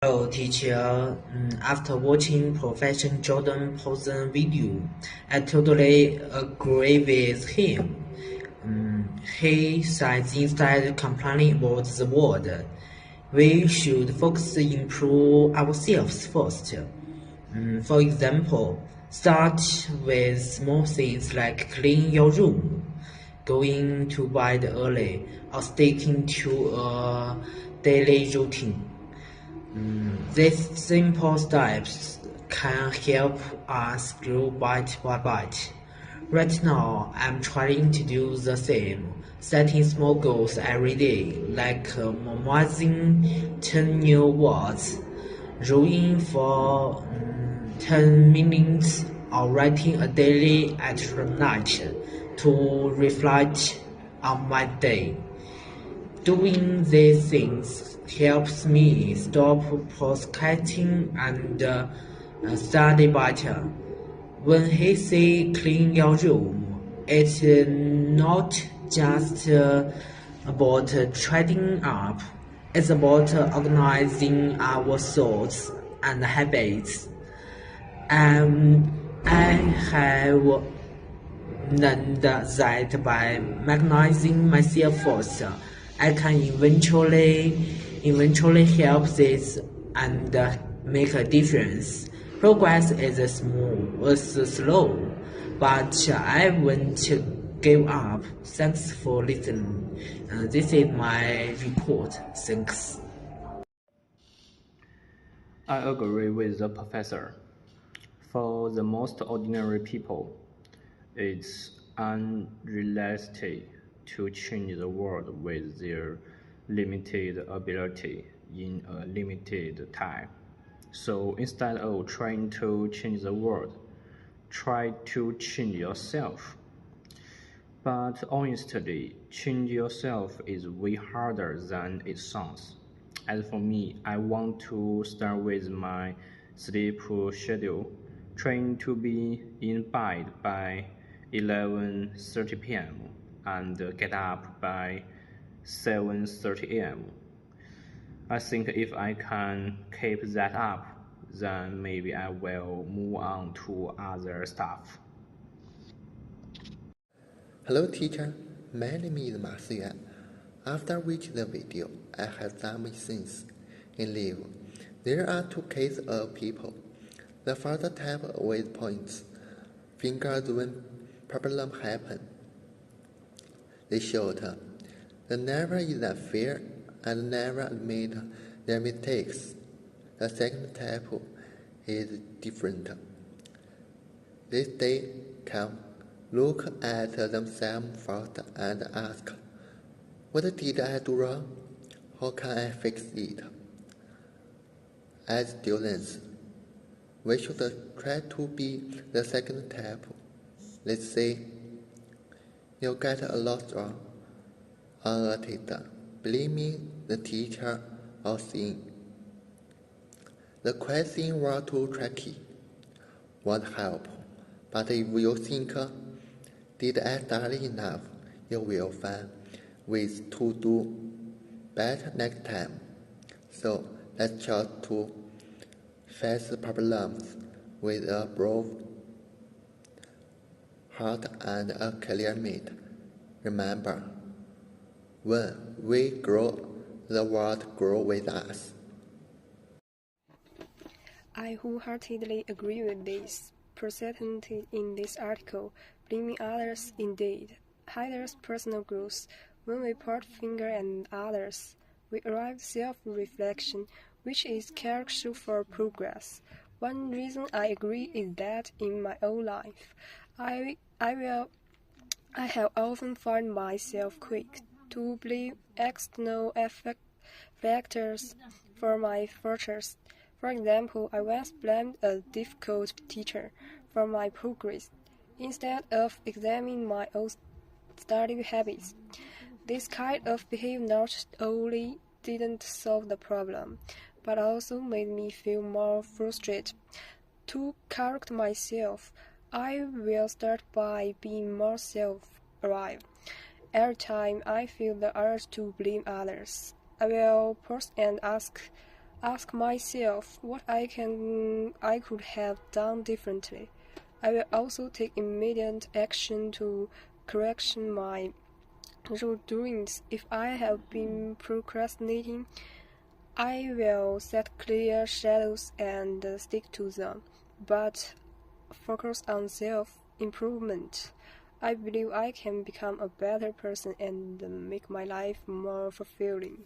Hello, teacher. After watching Professor Jordan Peterson video, I totally agree with him. He says instead complaining about the world, we should focus improve ourselves first. For example, start with small things like clean your room, going to bed early, or sticking to a daily routine. These simple steps can help us grow bite by bite. Right now, I'm trying to do the same, setting small goals every day, like memorizing 10 new words, drawing for 10 minutes, or writing a daily at night to reflect on my day. Doing these things helps me stop procrastinating and study better. When he say clean your room, it's not just about tidying up. It's about organizing our thoughts and habits. I have learned that by magnetizing myself first, I can eventually help this and make a difference. Progress is slow, but I won't give up. Thanks for listening. This is my report. Thanks. I agree with the professor. For the most ordinary people, it's unrealistic to change the world with their limited ability in a limited time. So instead of trying to change the world, try to change yourself. But honestly, change yourself is way harder than it sounds. As for me, I want to start with my sleep schedule, trying to be in bed by 11:30 p.m. and get up by 7:30 a.m. I think if I can keep that up, then maybe I will move on to other stuff. Hello teacher, my name is Marcia. After watching the video, I have some things in life. There are two cases of people. The first type with points fingers when problems happen. They shout, they never is that fair and never admit their mistakes. The second type is different. They stay calm, look at themselves first and ask, what did I do wrong? How can I fix it? As students, we should try to be the second type. Let's say you get a lot wrong on a test, blaming the teacher or saying the question was too tricky. Won't help. But if you think, did I study enough? You will find ways to do better next time. So let's try to face problems with a brave heart and a clear mind. Remember, when we grow, the world grows with us. I wholeheartedly agree with this. Presented in this article, blaming others indeed hinders personal growth. When we point finger at others, we arrive at self-reflection, which is crucial for progress. One reason I agree is that in my own life, I have often found myself quick to blame external factors for my failures. For example, I once blamed a difficult teacher for my progress, instead of examining my own study habits. This kind of behavior not only didn't solve the problem, but also made me feel more frustrated. To correct myself, I will start by being more self-aware. Every time I feel the urge to blame others, I will pause and ask, ask myself what I could have done differently. I will also take immediate action to correct my wrongdoings. If I have been procrastinating, I will set clear schedules and stick to them, but focus on self-improvement. I believe I can become a better person and make my life more fulfilling.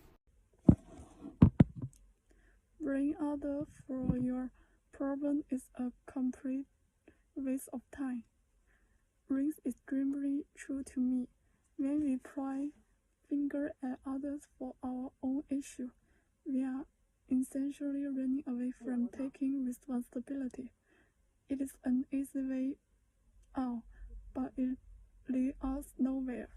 Blaming others for your problem is a complete waste of time. Rings extremely true to me. When we point finger at others for our own issue, we are essentially running away from taking responsibility. It is an easy way out, but it leads us nowhere.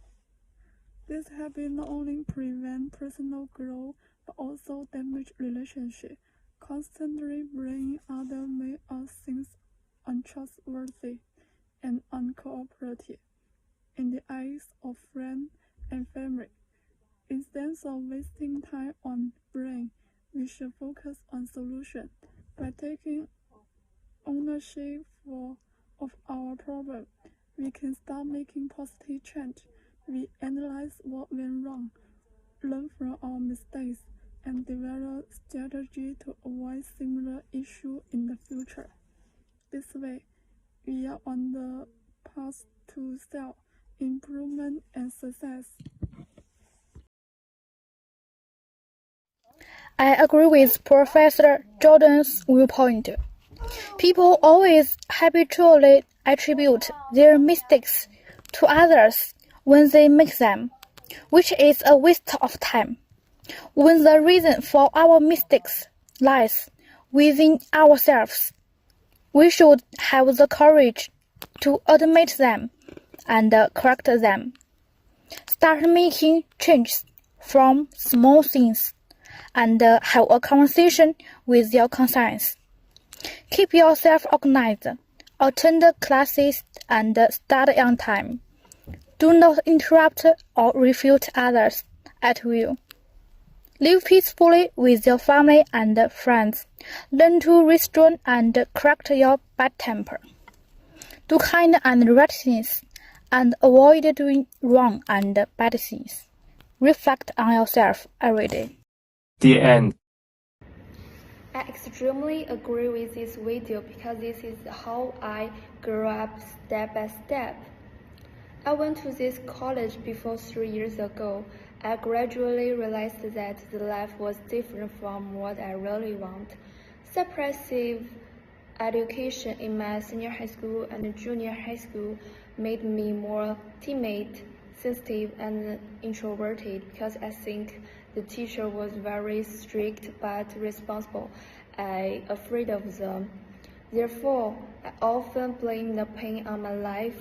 This habit not only prevents personal growth, but also damages relationships. Constantly blaming others makes us seem untrustworthy and uncooperative in the eyes of friends and family. Instead of wasting time on blame, we should focus on solutions. By taking ownership of our problem, we can start making positive change. We analyze what went wrong, learn from our mistakes, and develop strategies to avoid similar issues in the future. This way, we are on the path to self-improvement and success. I agree with Professor Jordan's viewpoint. People always habitually attribute their mistakes to others when they make them, which is a waste of time. When the reason for our mistakes lies within ourselves, we should have the courage to admit them and correct them. Start making changes from small things and have a conversation with your conscience. Keep yourself organized, attend classes, and study on time. Do not interrupt or refute others at will. Live peacefully with your family and friends. Learn to restrain and correct your bad temper. Do kind and right things, and avoid doing wrong and bad things. Reflect on yourself every day. The end. I extremely agree with this video because this is how I grew up step by step. I went to this college before 3 years ago. I gradually realized that the life was different from what I really want. Suppressive education in my senior high school and junior high school made me more timid, sensitive, and introverted because I think the teacher was very strict but responsible. I afraid of them. Therefore, I often blame the pain on my life,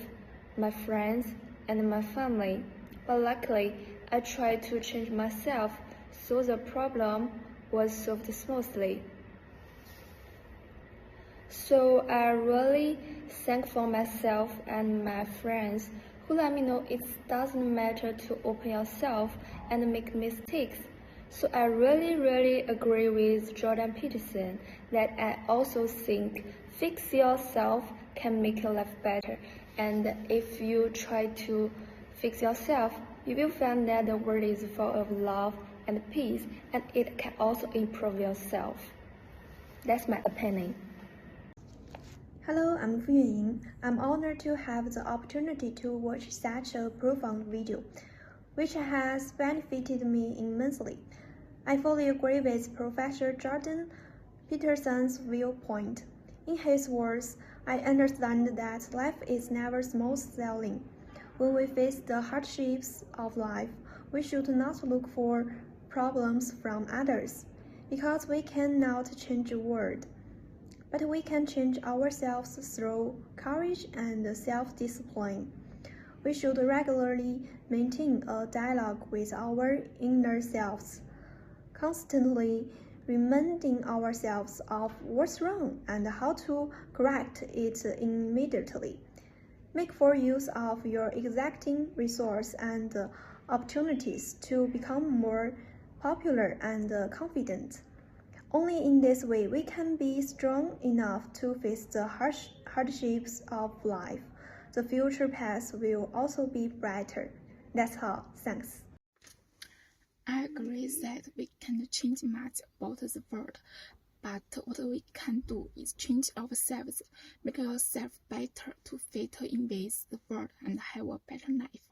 my friends, and my family. But luckily, I tried to change myself, so the problem was solved smoothly. So I really thankful myself and my friends who let me know it doesn't matter to open yourself and make mistakes. So I really agree with Jordan Peterson that I also think fix yourself can make your life better. And if you try to fix yourself, you will find that the world is full of love and peace, and it can also improve yourself. That's my opinion. Hello, I'm Fu Yunying. I'm honored to have the opportunity to watch such a profound video, which has benefited me immensely. I fully agree with Professor Jordan Peterson's viewpoint. In his words, I understand that life is never smooth sailing. When we face the hardships of life, we should not look for problems from others, because we cannot change the world. But we can change ourselves through courage and self-discipline. We should regularly maintain a dialogue with our inner selves, constantly reminding ourselves of what's wrong and how to correct it immediately. Make full use of your existing resources and opportunities to become more popular and confident. Only in this way we can be strong enough to face the hardships of life. The future path will also be brighter. That's all. Thanks. I agree that we can't change much about the world, but what we can do is change ourselves, make ourselves better to fit in with the world and have a better life.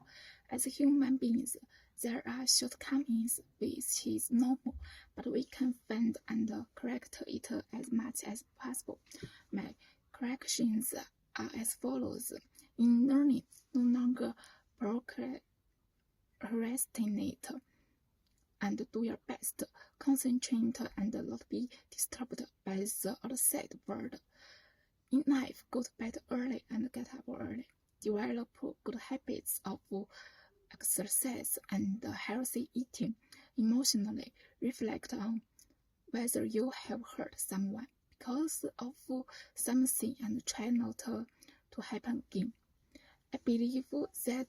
As human beings, there are shortcomings which is normal, but we can find and correct it as much as possible. My corrections are as follows. In learning, no longer procrastinate and do your best. Concentrate and not be disturbed by the outside world. In life, go to bed early and get up early. Develop good habits of exercise and healthy eating. Emotionally, reflect on whether you have hurt someone because of something and try not to happen again. I believe that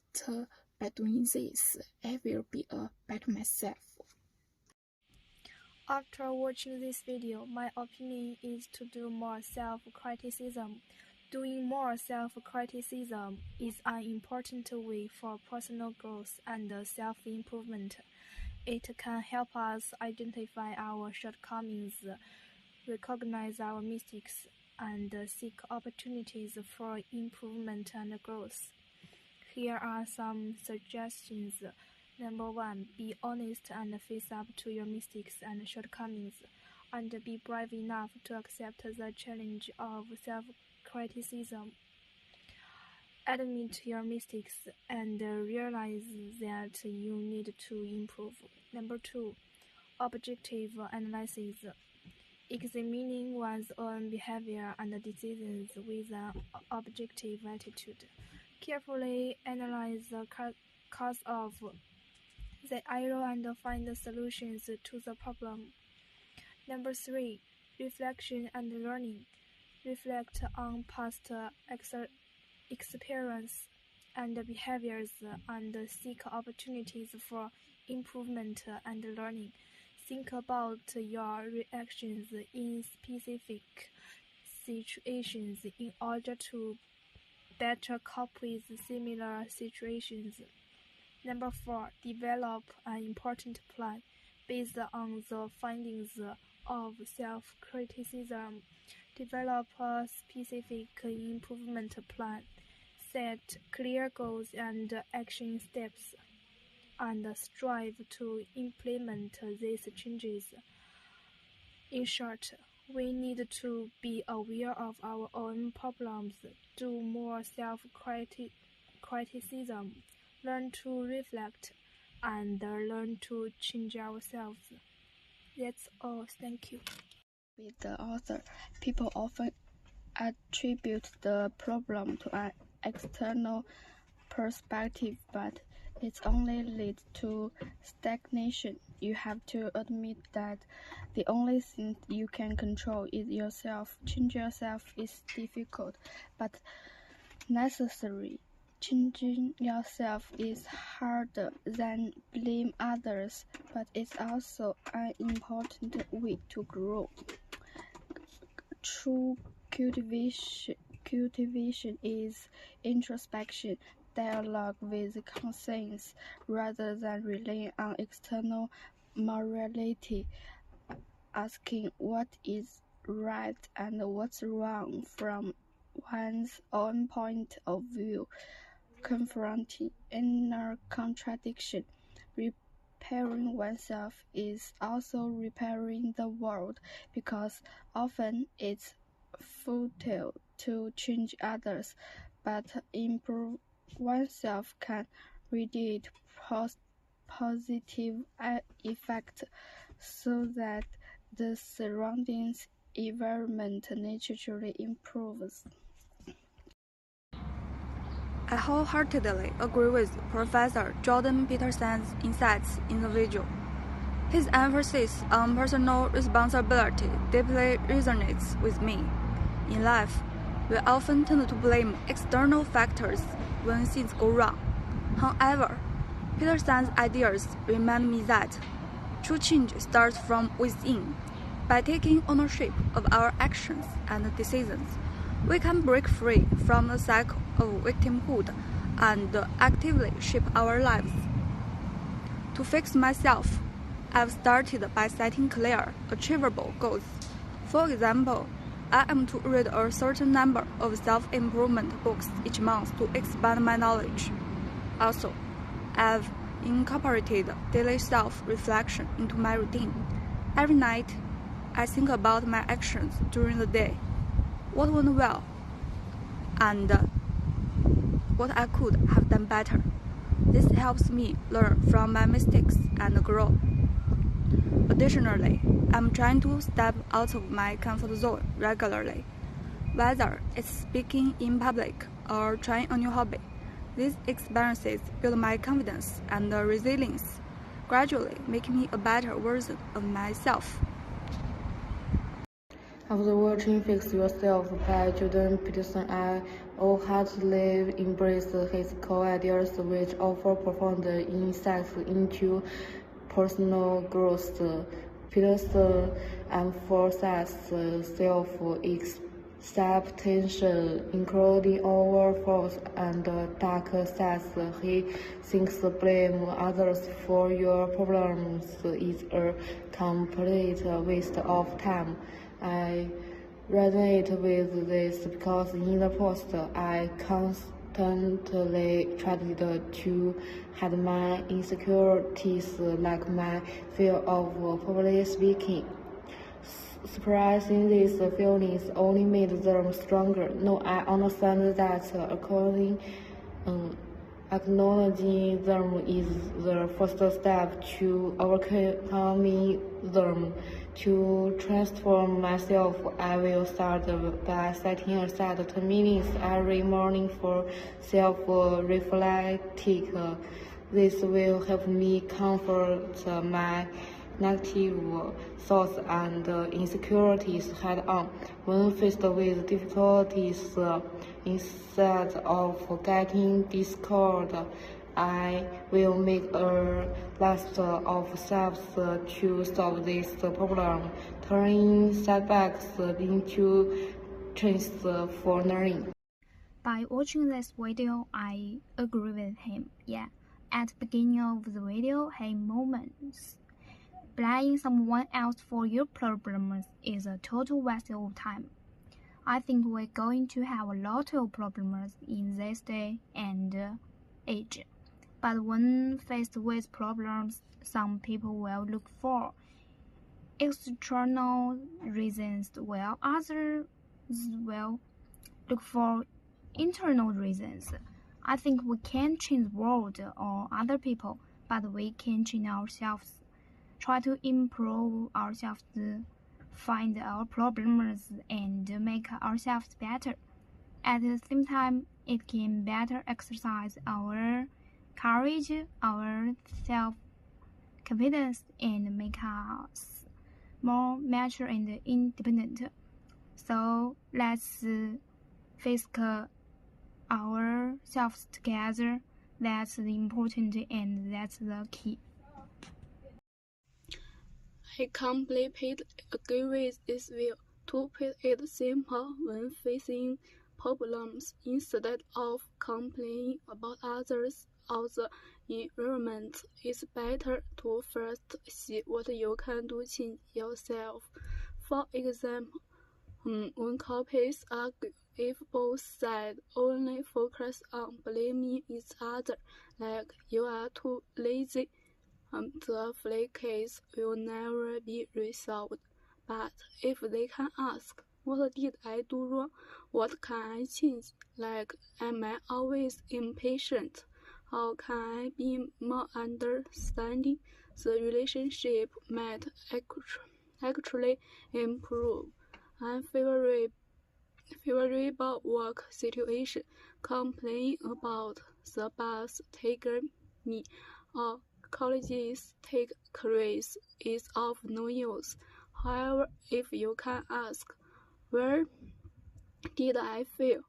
by doing this, I will be a better myself. After watching this video, my opinion is to do more self-criticism. Doing more self-criticism is an important way for personal growth and self-improvement. It can help us identify our shortcomings, recognize our mistakes, and seek opportunities for improvement and growth. Here are some suggestions. Number 1. Be honest and face up to your mistakes and shortcomings, and be brave enough to accept the challenge of self-criticism. Admit your mistakes and realize that you need to improve. Number 2. Objective analysis. Examining one's own behavior and decisions with an objective attitude. Carefully analyze the cause of the error and find the solutions to the problem. Number 3. Reflection and learning. Reflect on past experience and behaviors and seek opportunities for improvement and learning. Think about your reactions in specific situations in order to better cope with similar situations. Number 4. Develop an important plan based on the findings of self-criticism. Develop a specific improvement plan. Set clear goals and action steps, and strive to implement these changes. In short, we need to be aware of our own problems, do more self-criticism, learn to reflect, and learn to change ourselves. That's all. Thank you. With the author, people often attribute the problem to an external perspective, but it only leads to stagnation. You have to admit that the only thing you can control is yourself. Change yourself is difficult, but necessary. Changing yourself is harder than blame others, but it's also an important way to grow. True cultivation is introspection, dialogue with conscience, rather than relying on external morality, asking what is right and what's wrong from one's own point of view, confronting inner contradiction. Repairing oneself is also repairing the world, because often it's futile to change others, but improve oneself can radiate positive effect so that the surroundings environment naturally improves. I wholeheartedly agree with Professor Jordan Peterson's insights in the video. His emphasis on personal responsibility deeply resonates with me. In life, we often tend to blame external factors when things go wrong. However, Peterson's ideas remind me that true change starts from within. By taking ownership of our actions and decisions, we can break free from the cycle of victimhood and actively shape our lives. To fix myself, I've started by setting clear, achievable goals. For example, I am to read a certain number of self-improvement books each month to expand my knowledge. Also, I've incorporated daily self-reflection into my routine. Every night, I think about my actions during the day, what went well, and what I could have done better. This helps me learn from my mistakes and grow. Additionally, I'm trying to step out of my comfort zone regularly, whether it's speaking in public or trying a new hobby. These experiences build my confidence and resilience, gradually making me a better version of myself. After watching Fix Yourself by Jordan Peterson, I wholeheartedly embrace his core ideas, which offer profound insights into personal growth. Peterson emphasizes self-acceptance, including our faults and dark sides. He thinks blame others for your problems is a complete waste of time. I resonate with this because in the past I constantly tried to hide my insecurities, like my fear of public speaking. Suppressing these feelings only made them stronger. No, I understand that acknowledging them is the first step to overcoming them. To transform myself, I will start by setting aside 10 minutes every morning for self-reflecting. This will help me comfort my negative thoughts and insecurities head on. When faced with difficulties, instead of getting discouraged, I will make a list of steps to solve this problem, turning setbacks into chances for learning. By watching this video, I agree with him. Yeah, at the beginning of the video, he moments. Blaming someone else for your problems is a total waste of time. I think we're going to have a lot of problems in this day and age. But when faced with problems, some people will look for external reasons, while others will look for internal reasons. I think we can't change the world or other people, but we can change ourselves. Try to improve ourselves, find our problems, and make ourselves better. At the same time, it can better exercise our courage, our self-confidence, and make us more mature and independent. So let's fix ourselves together. That's the important and that's the key. I completely agree with this view. To put it simple, when facing problems, instead of complaining about others or the environment, it's better to first see what you can do change yourself. For example, when couples argue, if both sides only focus on blaming each other, like you are too lazy, the flake case will never be resolved. But if they can ask, what did I do wrong? What can I change? Like, am I always impatient? How can I be more understanding? The relationship might actually improve. Unfavorable work situation, complaining about the boss taking me, or colleagues take careers is of no use. However, if you can ask, where did I fail?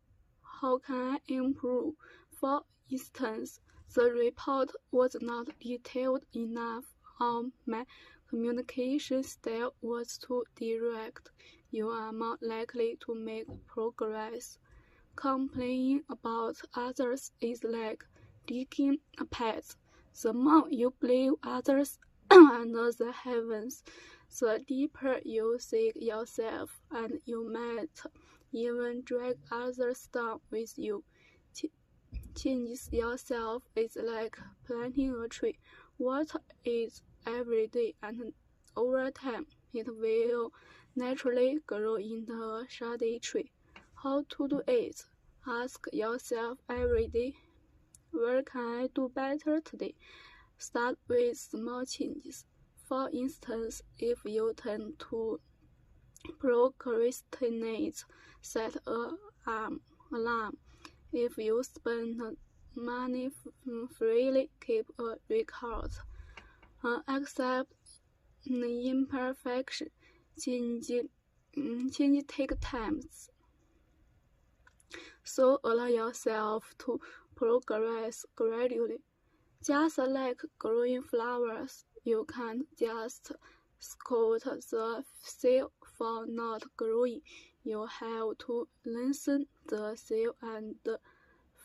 How can I improve? For instance, the report was not detailed enough on my communication style was too direct, you are more likely to make progress. Complaining about others is like digging a pit. The more you blame others and the heavens, the deeper you sink yourself, and you might even drag others down with you. Change yourself is like planting a tree. Water it every day, and over time it will naturally grow into a shady tree. How to do it? Ask yourself every day, where can I do better today? Start with small changes. For instance, if you tend to procrastinate, set an alarm. If you spend money freely, keep a record. Accept imperfection. Change take time. So allow yourself to progress gradually. Just like growing flowers, you can't just scold the seed for not growing. You have to loosen the seed and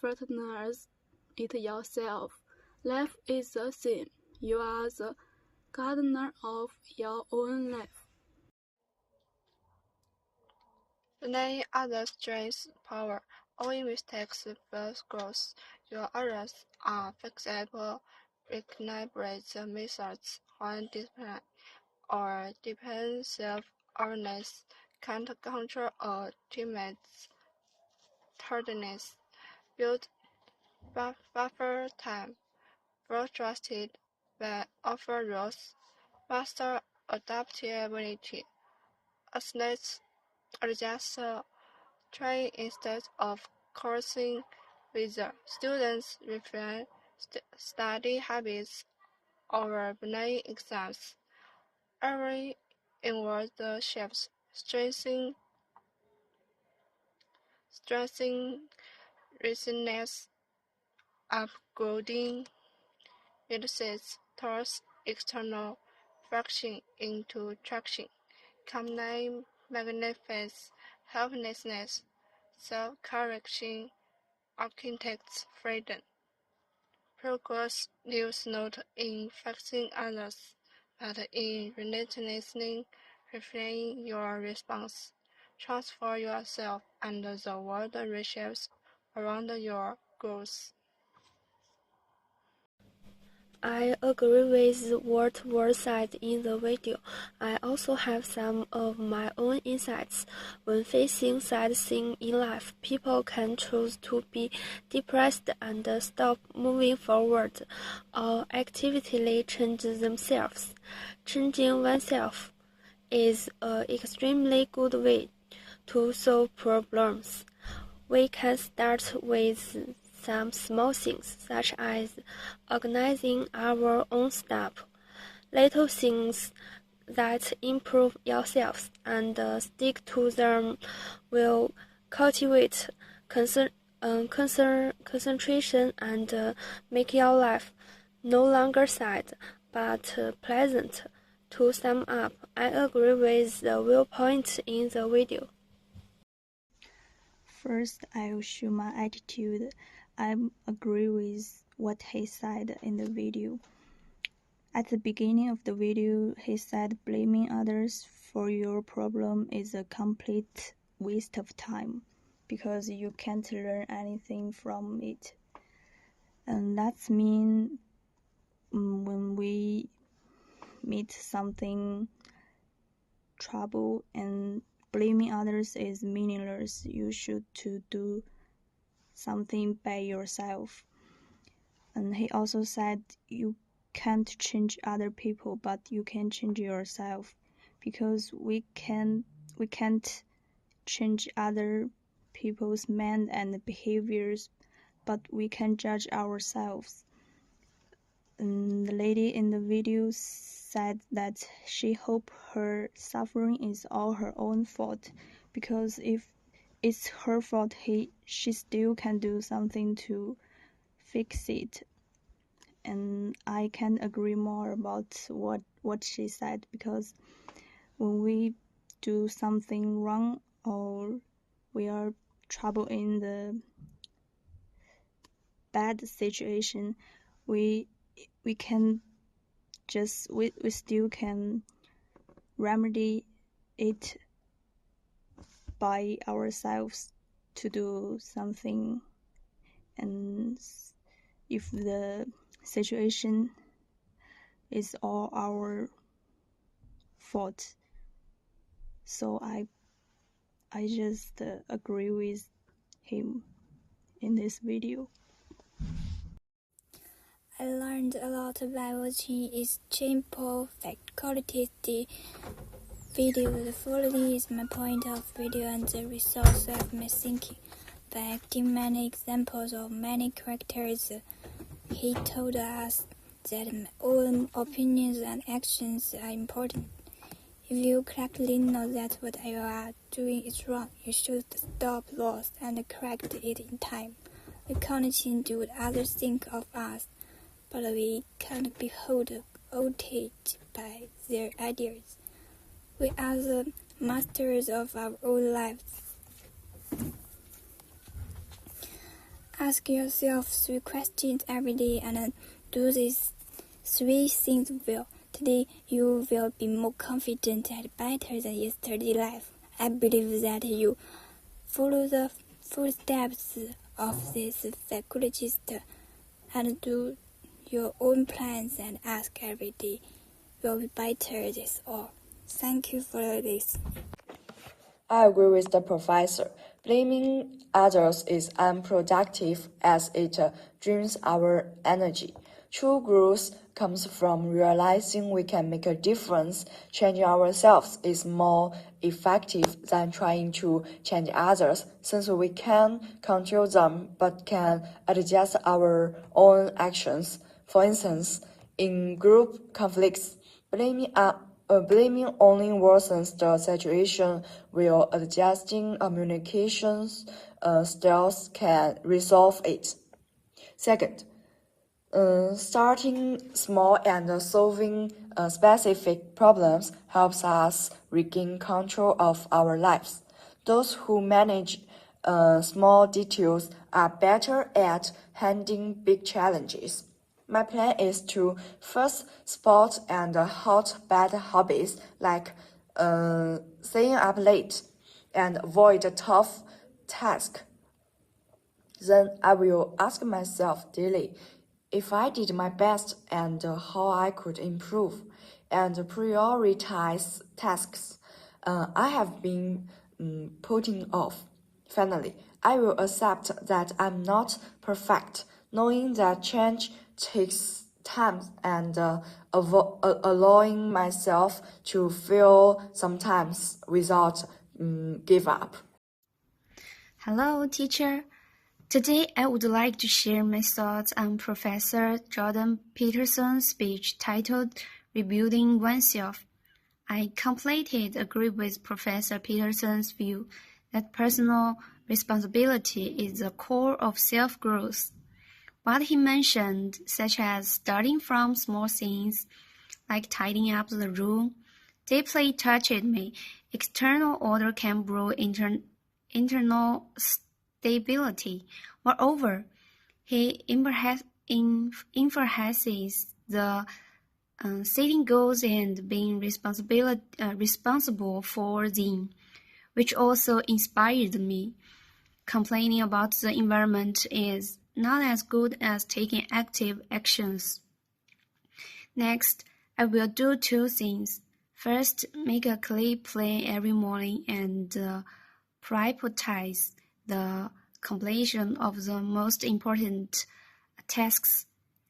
fertilize it yourself. Life is the same. You are the gardener of your own life. Letting others strengths power. Owing mistakes fuels growth. Your errors are fixable. Recalibrate the methods when discipline or deepen self-awareness can't control a teammate's tardiness. Build buffer time. Grow trusted by offer roles. Master adaptability. Athletes adjust train instead of coursing with students refine study habits over benign exams. Every inward shifts, stressing resilience, upgrading reduces towards external friction into traction. Calmness magnifies helplessness, self-correction architects freedom. Progress lies not in fixing others, but in relentlessly refining your response. Transform yourself, and the world reshapes around your goals. I agree with what was said in the video. I also have some of my own insights. When facing sad things in life, people can choose to be depressed and stop moving forward, or actively change themselves. Changing oneself is an extremely good way to solve problems. We can start with some small things, such as organizing our own stuff, little things that improve yourselves, and stick to them will cultivate concentration and make your life no longer sad, but pleasant. To sum up, I agree with the viewpoint in the video. First, I will show my attitude. I agree with what he said in the video. At the beginning of the video, he said blaming others for your problem is a complete waste of time because you can't learn anything from it. And that's mean when we meet something trouble and blaming others is meaningless. You should to do something by yourself. And he also said you can't change other people, but you can change yourself, because we can't change other people's mind and behaviors, but we can judge ourselves. And the lady in the video said that she hoped her suffering is all her own fault, because if it's her fault, she still can do something to fix it. and I can't agree more about what she said, because when we do something wrong or we are trouble in the bad situation, we can just we still can remedy it by ourselves to do something. And if the situation is all our fault, so I just agree with him in this video. I learned a lot by watching its simple fact quality video. The following is my point of view and the results of my thinking. By acting many examples of many characters, he told us that my own opinions and actions are important. If you correctly know that what you are doing is wrong, you should stop loss and correct it in time. We can't change what others think of us, but we can't be held by their ideas. We are the masters of our own lives. Ask yourself 3 questions every day and do these 3 things well. Today you will be more confident and better than yesterday's life. I believe that you follow the footsteps of this psychologist and do your own plans and ask every day will be better this all. Thank you for this. I agree with the professor. Blaming others is unproductive as it drains our energy. True growth comes from realizing we can make a difference. Changing ourselves is more effective than trying to change others, since we can control them but can adjust our own actions. For instance, in group conflicts, blaming only worsens the situation, while adjusting communications styles can resolve it. Second, starting small and solving specific problems helps us regain control of our lives. Those who manage small details are better at handling big challenges. My plan is to first spot and halt bad hobbies like staying up late and avoid tough tasks. Then I will ask myself daily if I did my best and how I could improve, and prioritize tasks I have been putting off. Finally, I will accept that I'm not perfect, knowing that change takes time, and allowing myself to fail sometimes without give up. Hello, teacher. Today I would like to share my thoughts on Professor Jordan Peterson's speech titled Rebuilding Oneself. I completely agree with Professor Peterson's view that personal responsibility is the core of self-growth. What he mentioned, such as starting from small things, like tidying up the room, deeply touched me. External order can bring internal stability. Moreover, he emphasizes the setting goals and being responsible for them, which also inspired me. Complaining about the environment is not as good as taking active actions. Next, I will do 2 things. First, make a clear plan every morning and prioritize the completion of the most important tasks.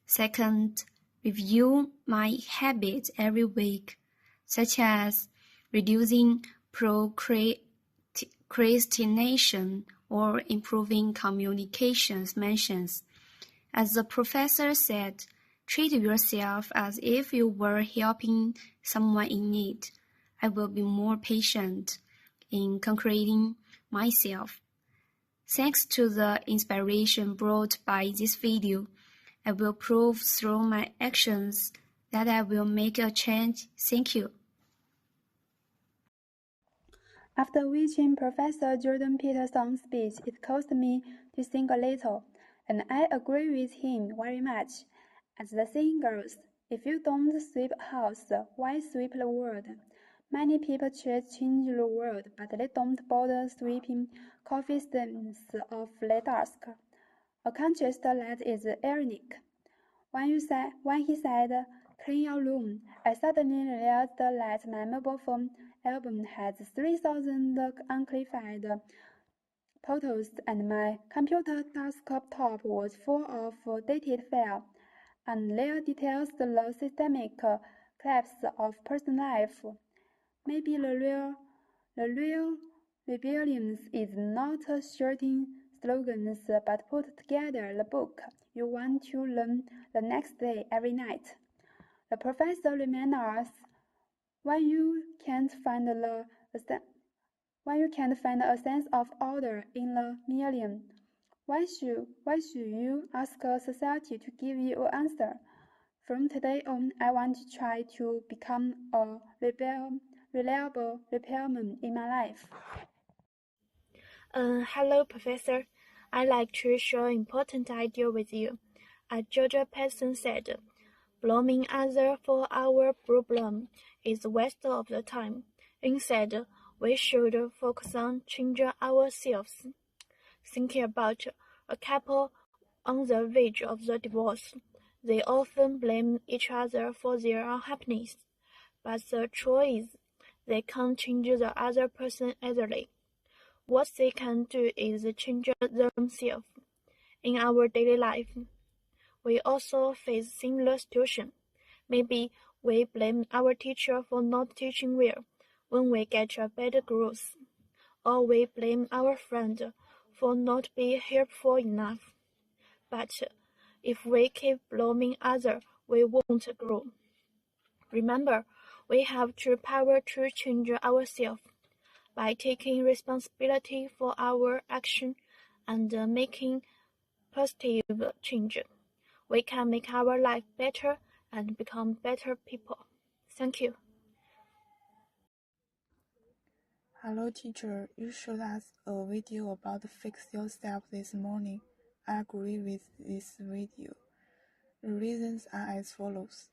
Second, review my habits every week, such as reducing procrastination or improving communications mentions. As the professor said, treat yourself as if you were helping someone in need. I will be more patient in conquering myself. Thanks to the inspiration brought by this video, I will prove through my actions that I will make a change. Thank you. After watching Professor Jordan Peterson's speech, it caused me to think a little, and I agree with him very much. As the saying goes, if you don't sweep a house, why sweep the world? Many people try to change the world, but they don't bother sweeping coffee stains off their desk. A contrast that is ironic. When he said, "Clean your room," I suddenly realized that my mobile phone album has 3,000 unclassified photos and my computer desktop was full of dated files, and there details the systemic collapse of personal life. Maybe the real rebellion is not shouting slogans but put together the book you want to learn the next day every night. The professor reminds us when you can't find a sense of order in the million, why should you ask society to give you an answer? From today on, I want to try to become a reliable repairman in my life. Hello, Professor. I'd like to share an important idea with you. As Jordan Peterson said, blaming others for our problem is a waste of the time. Instead, we should focus on changing ourselves. Thinking about a couple on the verge of the divorce, they often blame each other for their unhappiness. But the truth is, they can't change the other person easily. What they can do is change themselves. In our daily life, we also face similar situations. Maybe we blame our teacher for not teaching well when we get a bad grade, or we blame our friend for not being helpful enough. But if we keep blaming others, we won't grow. Remember, we have the power to change ourselves. By taking responsibility for our action and making positive change, we can make our life better and become better people. Thank you. Hello teacher, you showed us a video about Fix Yourself this morning. I agree with this video. The reasons are as follows.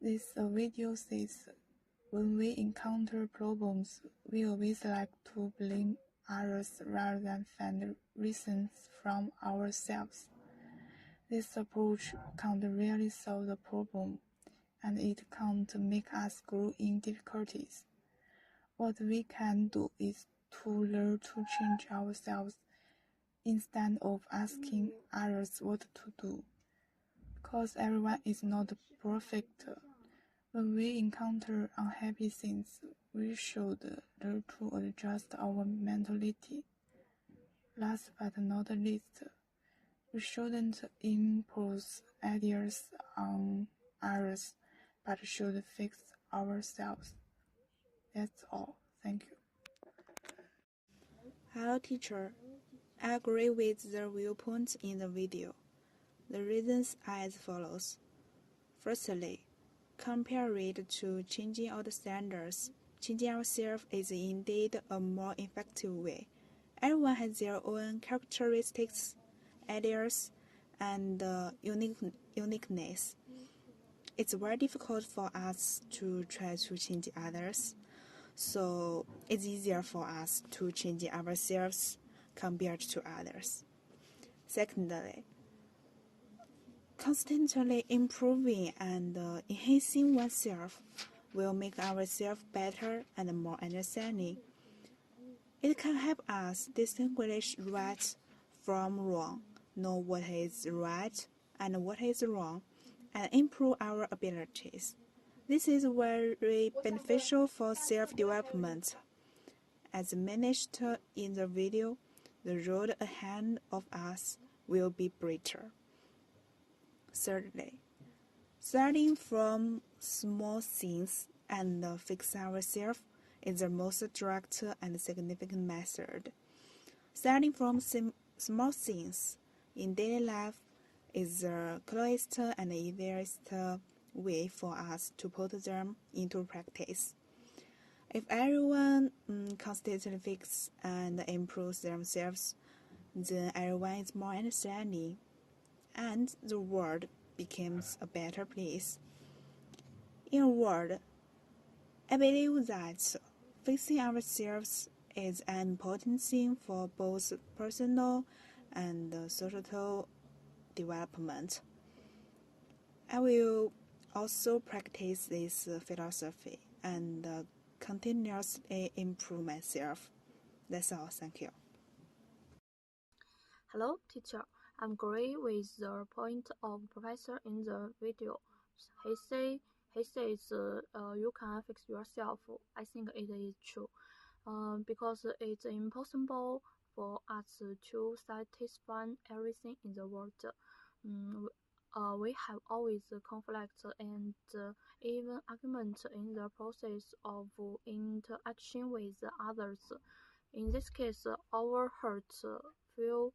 This video says, when we encounter problems, we always like to blame others rather than find reasons from ourselves. This approach can't really solve the problem, and it can't make us grow in difficulties. What we can do is to learn to change ourselves instead of asking others what to do. Because everyone is not perfect. When we encounter unhappy things, we should learn to adjust our mentality. Last but not least, we shouldn't impose ideas on others, but should fix ourselves. That's all. Thank you. Hello teacher. I agree with the viewpoint in the video. The reasons are as follows. Firstly, compared to changing our standards, changing ourselves is indeed a more effective way. Everyone has their own characteristics, ideas, and uniqueness. It's very difficult for us to try to change others, so it's easier for us to change ourselves compared to others. Secondly, constantly improving and enhancing oneself will make ourselves better and more understanding. It can help us distinguish right from wrong, know what is right and what is wrong, and improve our abilities. This is very beneficial for self-development. As mentioned in the video, the road ahead of us will be brighter. Thirdly, starting from small things and fix ourselves is the most direct and significant method. Starting from small things in daily life is the clearest and easiest way for us to put them into practice. If everyone constantly fixes and improves themselves, then everyone is more understanding, and the world becomes a better place. In a word, I believe that fixing ourselves is an important thing for both personal and social development. I will also practice this philosophy and continuously improve myself. That's all. Thank you. Hello, teacher. I agree with the point of professor in the video. He says you can fix yourself. I think it is true. Because it's impossible for us to satisfy everything in the world. We have always conflict and even argument in the process of interaction with others. In this case, our hearts feel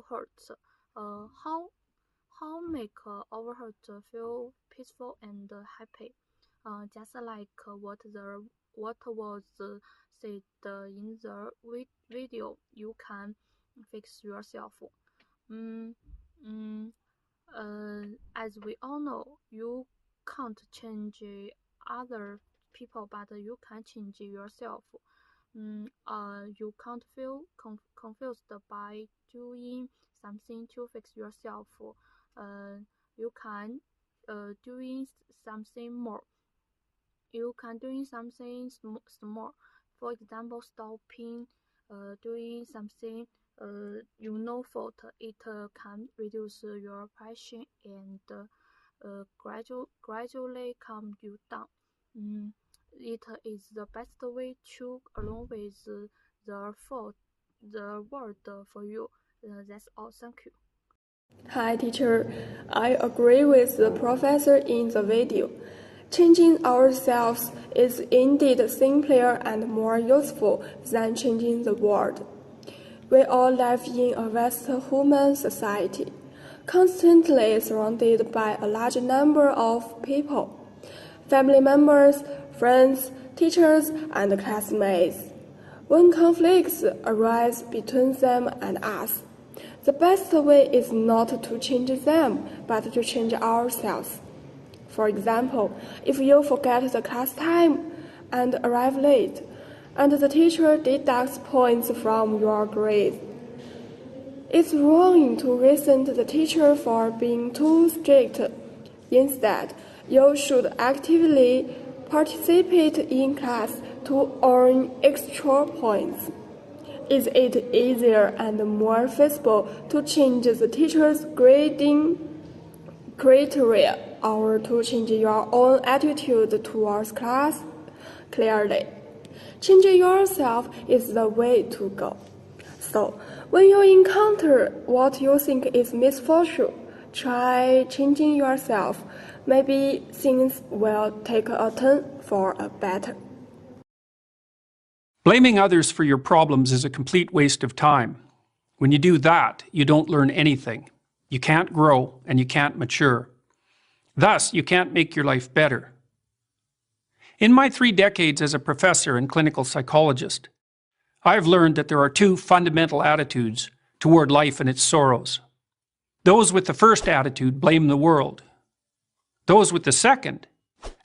hurt. How make our heart feel peaceful and happy? Just like what was said in the video, you can fix yourself. Mm, mm, as we all know, you can't change other people, but you can change yourself. You can't feel confused by doing something to fix yourself. You can doing something more. You can doing something small. For example, stopping doing something fault. It can reduce your pressure and gradually calm you down. It is the best way to along with the world for you. That's all. Thank you. Hi teacher, I agree with the professor in the video. Changing ourselves is indeed simpler and more useful than changing the world. We all live in a vast human society, constantly surrounded by a large number of people, family members, friends, teachers, and classmates. When conflicts arise between them and us, the best way is not to change them, but to change ourselves. For example, if you forget the class time and arrive late, and the teacher deducts points from your grade, it's wrong to resent the teacher for being too strict. Instead, you should actively participate in class to earn extra points. Is it easier and more feasible to change the teacher's grading criteria or to change your own attitude towards class? Clearly, changing yourself is the way to go. So, when you encounter what you think is misfortune, try changing yourself. Maybe things will take a turn for a better. Blaming others for your problems is a complete waste of time. When you do that, you don't learn anything. You can't grow and you can't mature. Thus, you can't make your life better. In my 3 decades as a professor and clinical psychologist, I've learned that there are 2 fundamental attitudes toward life and its sorrows. Those with the first attitude blame the world. Those with the second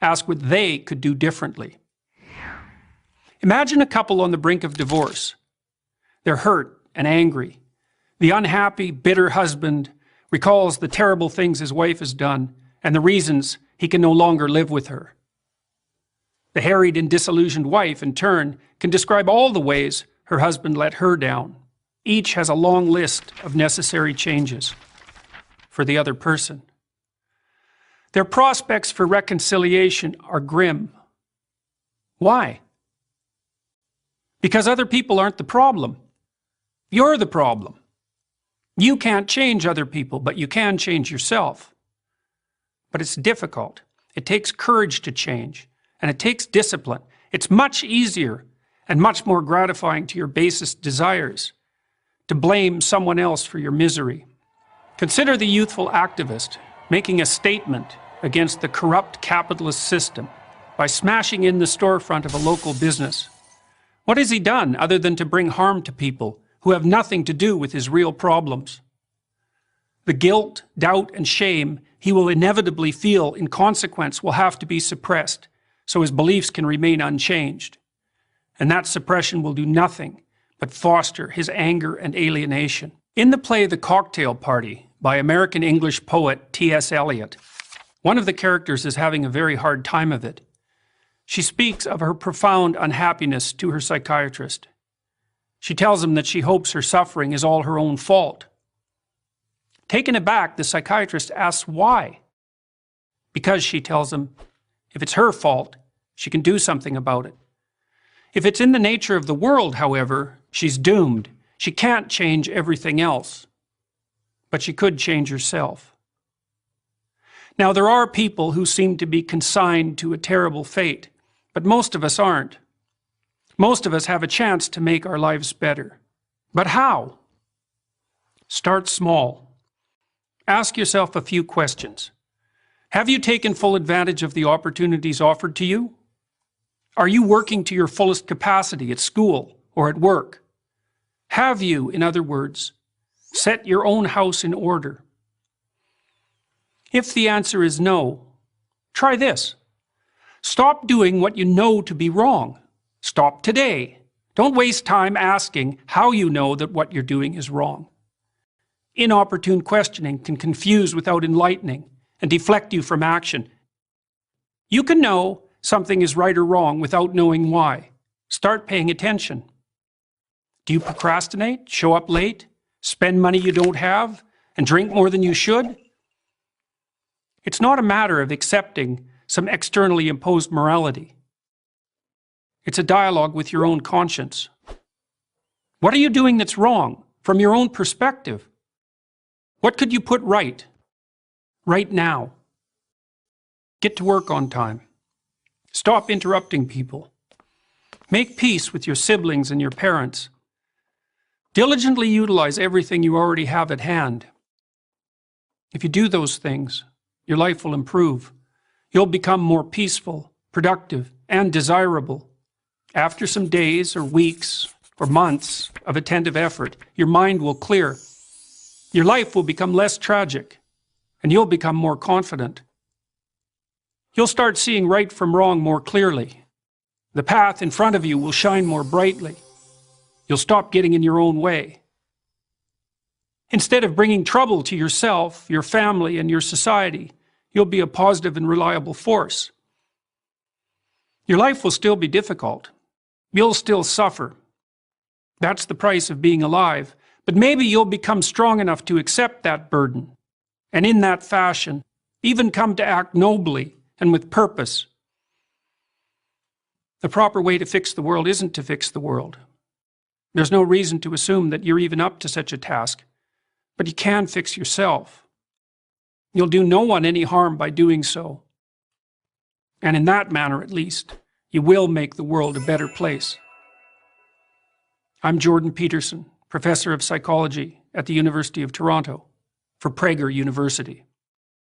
ask what they could do differently. Imagine a couple on the brink of divorce. They're hurt and angry. The unhappy, bitter husband recalls the terrible things his wife has done and the reasons he can no longer live with her. The harried and disillusioned wife, in turn, can describe all the ways her husband let her down. Each has a long list of necessary changes for the other person. Their prospects for reconciliation are grim. Why? Because other people aren't the problem. You're the problem. You can't change other people, but you can change yourself. But it's difficult. It takes courage to change, and it takes discipline. It's much easier and much more gratifying to your basest desires to blame someone else for your misery. Consider the youthful activist making a statement against the corrupt capitalist system by smashing in the storefront of a local business. What has he done other than to bring harm to people who have nothing to do with his real problems? The guilt, doubt, and shame he will inevitably feel in consequence will have to be suppressed so his beliefs can remain unchanged. And that suppression will do nothing but foster his anger and alienation. In the play The Cocktail Party by American English poet T.S. Eliot, one of the characters is having a very hard time of it. She speaks of her profound unhappiness to her psychiatrist. She tells him that she hopes her suffering is all her own fault. Taken aback, the psychiatrist asks why. Because, she tells him, if it's her fault, she can do something about it. If it's in the nature of the world, however, she's doomed. She can't change everything else. But she could change herself. Now, there are people who seem to be consigned to a terrible fate, but most of us aren't. Most of us have a chance to make our lives better. But how? Start small. Ask yourself a few questions. Have you taken full advantage of the opportunities offered to you? Are you working to your fullest capacity at school or at work? Have you, in other words, set your own house in order? If the answer is no, try this. Stop doing what you know to be wrong. Stop today. Don't waste time asking how you know that what you're doing is wrong. Inopportune questioning can confuse without enlightening and deflect you from action. You can know something is right or wrong without knowing why. Start paying attention. Do you procrastinate, show up late, spend money you don't have, and drink more than you should? It's not a matter of accepting some externally imposed morality. It's a dialogue with your own conscience. What are you doing that's wrong from your own perspective? What could you put right now? Get to work on time. Stop interrupting people. Make peace with your siblings and your parents. Diligently utilize everything you already have at hand. If you do those things, your life will improve. You'll become more peaceful, productive, and desirable. After some days or weeks or months of attentive effort, your mind will clear. Your life will become less tragic, and you'll become more confident. You'll start seeing right from wrong more clearly. The path in front of you will shine more brightly. You'll stop getting in your own way. Instead of bringing trouble to yourself, your family, and your society, you'll be a positive and reliable force. Your life will still be difficult. You'll still suffer. That's the price of being alive. But maybe you'll become strong enough to accept that burden, and in that fashion, even come to act nobly and with purpose. The proper way to fix the world isn't to fix the world. There's no reason to assume that you're even up to such a task, but you can fix yourself. You'll do no one any harm by doing so. And in that manner, at least, you will make the world a better place. I'm Jordan Peterson, Professor of Psychology at the University of Toronto for Prager University.